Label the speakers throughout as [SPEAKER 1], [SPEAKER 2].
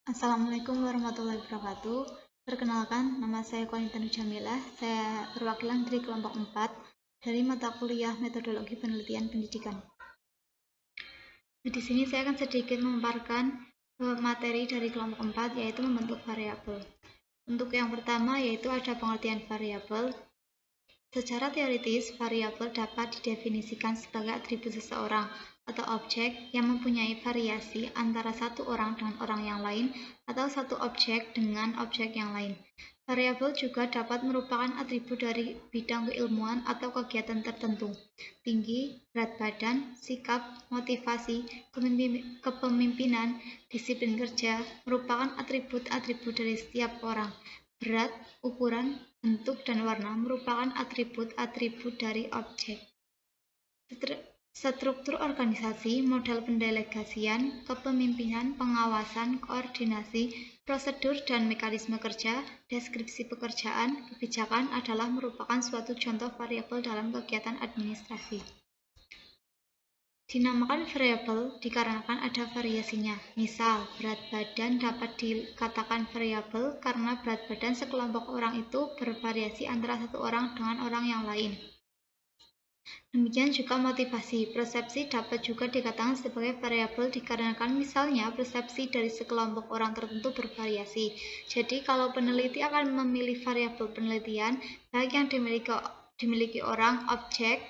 [SPEAKER 1] Assalamualaikum warahmatullahi wabarakatuh. Perkenalkan, nama saya Konita Nujamilah. Saya perwakilan dari kelompok 4 dari mata kuliah Metodologi Penelitian Pendidikan. Di sini saya akan sedikit memaparkan materi dari kelompok 4, yaitu membentuk variabel. Untuk yang pertama yaitu ada pengertian variabel. Secara teoritis, variabel dapat didefinisikan sebagai atribut seseorang atau objek yang mempunyai variasi antara satu orang dengan orang yang lain atau satu objek dengan objek yang lain. Variabel juga dapat merupakan atribut dari bidang keilmuan atau kegiatan tertentu. Tinggi, berat badan, sikap, motivasi, kepemimpinan, disiplin kerja merupakan atribut-atribut dari setiap orang. Berat, ukuran, bentuk, dan warna merupakan atribut-atribut dari objek. Struktur organisasi, model pendelegasian, kepemimpinan, pengawasan, koordinasi, prosedur, dan mekanisme kerja, deskripsi pekerjaan, kebijakan adalah merupakan suatu contoh variabel dalam kegiatan administrasi. Dinamakan variabel dikarenakan ada variasinya. Misal, berat badan dapat dikatakan variabel karena berat badan sekelompok orang itu bervariasi antara satu orang dengan orang yang lain. Demikian juga motivasi. Persepsi dapat juga dikatakan sebagai variabel dikarenakan misalnya persepsi dari sekelompok orang tertentu bervariasi. Jadi kalau peneliti akan memilih variabel penelitian, baik yang dimiliki orang, objek,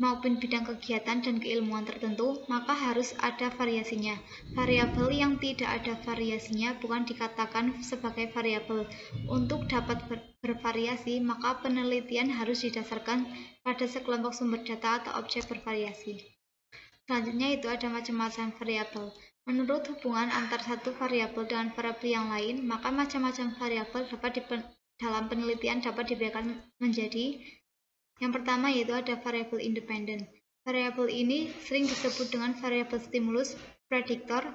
[SPEAKER 1] maupun bidang kegiatan dan keilmuan tertentu, maka harus ada variasinya. Variabel yang tidak ada variasinya bukan dikatakan sebagai variabel. Untuk dapat bervariasi, maka penelitian harus didasarkan pada sekelompok sumber data atau objek bervariasi. Selanjutnya itu ada macam-macam variabel. Menurut hubungan antar satu variabel dengan variabel yang lain, maka macam-macam variabel dalam penelitian dapat dibedakan menjadi yang pertama yaitu ada variabel independen. Variabel ini sering disebut dengan variabel stimulus, prediktor,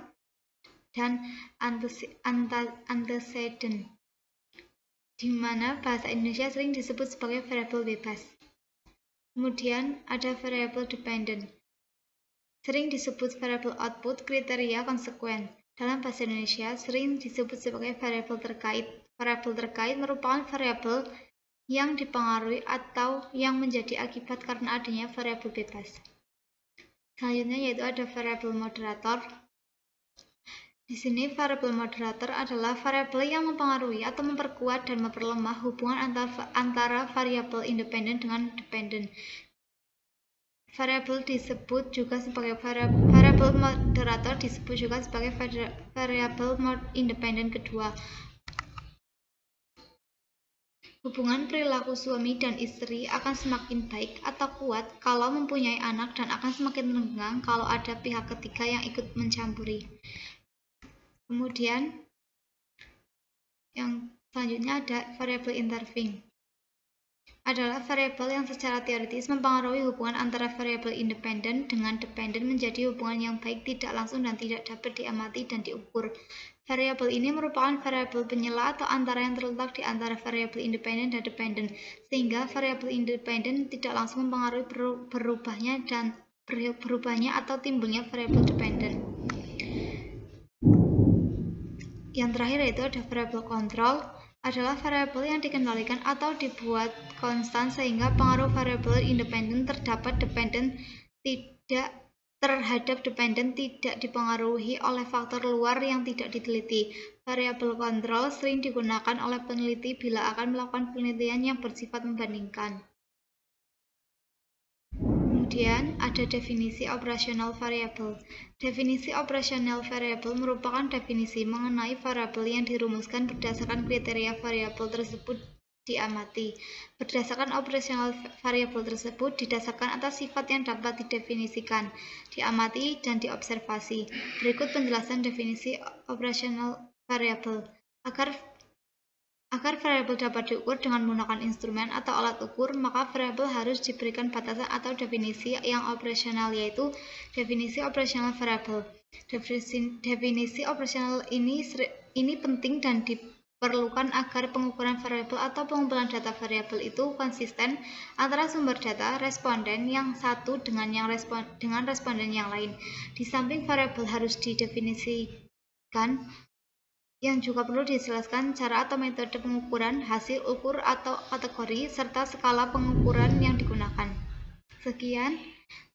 [SPEAKER 1] dan antecedent, di mana bahasa Indonesia sering disebut sebagai variabel bebas. Kemudian ada variabel dependent, sering disebut variabel output, kriteria, konsekuen. Dalam bahasa Indonesia sering disebut sebagai variabel terkait. Variabel terkait merupakan variabel yang dipengaruhi atau yang menjadi akibat karena adanya variabel bebas. Selanjutnya yaitu ada variabel moderator. Di sini variabel moderator adalah variabel yang mempengaruhi atau memperkuat dan memperlemah hubungan antara variabel independen dengan dependen. Variabel disebut juga sebagai variabel moderator disebut juga sebagai variabel independen kedua. Hubungan perilaku suami dan istri akan semakin baik atau kuat kalau mempunyai anak dan akan semakin renggang kalau ada pihak ketiga yang ikut mencampuri. Kemudian yang selanjutnya ada variabel intervening. Adalah variabel yang secara teoritis mempengaruhi hubungan antara variabel independen dengan dependen menjadi hubungan yang baik tidak langsung dan tidak dapat diamati dan diukur. Variabel ini merupakan variabel penyela atau antara yang terletak di antara variabel independen dan dependen, sehingga variabel independen tidak langsung mempengaruhi berubahnya atau timbulnya variabel dependen. Yang terakhir yaitu ada variabel kontrol, adalah variabel yang dikendalikan atau dibuat konstan sehingga pengaruh variabel independen terhadap dependen tidak dipengaruhi oleh faktor luar yang tidak diteliti. Variabel kontrol sering digunakan oleh peneliti bila akan melakukan penelitian yang bersifat membandingkan. Kemudian ada definisi operasional variabel. Definisi operasional variabel merupakan definisi mengenai variabel yang dirumuskan berdasarkan kriteria variabel tersebut diamati. Berdasarkan operasional variabel tersebut didasarkan atas sifat yang dapat didefinisikan, diamati, dan diobservasi. Berikut penjelasan definisi operasional variabel. Agar variabel dapat diukur dengan menggunakan instrumen atau alat ukur, maka variabel harus diberikan batasan atau definisi yang operasional, yaitu definisi operasional variabel. Definisi operasional ini penting dan diperlukan agar pengukuran variabel atau pengumpulan data variabel itu konsisten antara sumber data responden yang satu dengan responden yang lain. Di samping variabel harus didefinisikan, Yang juga perlu dijelaskan cara atau metode pengukuran, hasil ukur atau kategori, serta skala pengukuran yang digunakan. Sekian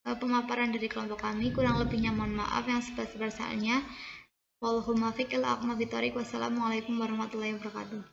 [SPEAKER 1] pemaparan dari kelompok kami, kurang lebihnya mohon maaf yang sebesar-besarnya. Wassalamualaikum warahmatullahi wabarakatuh.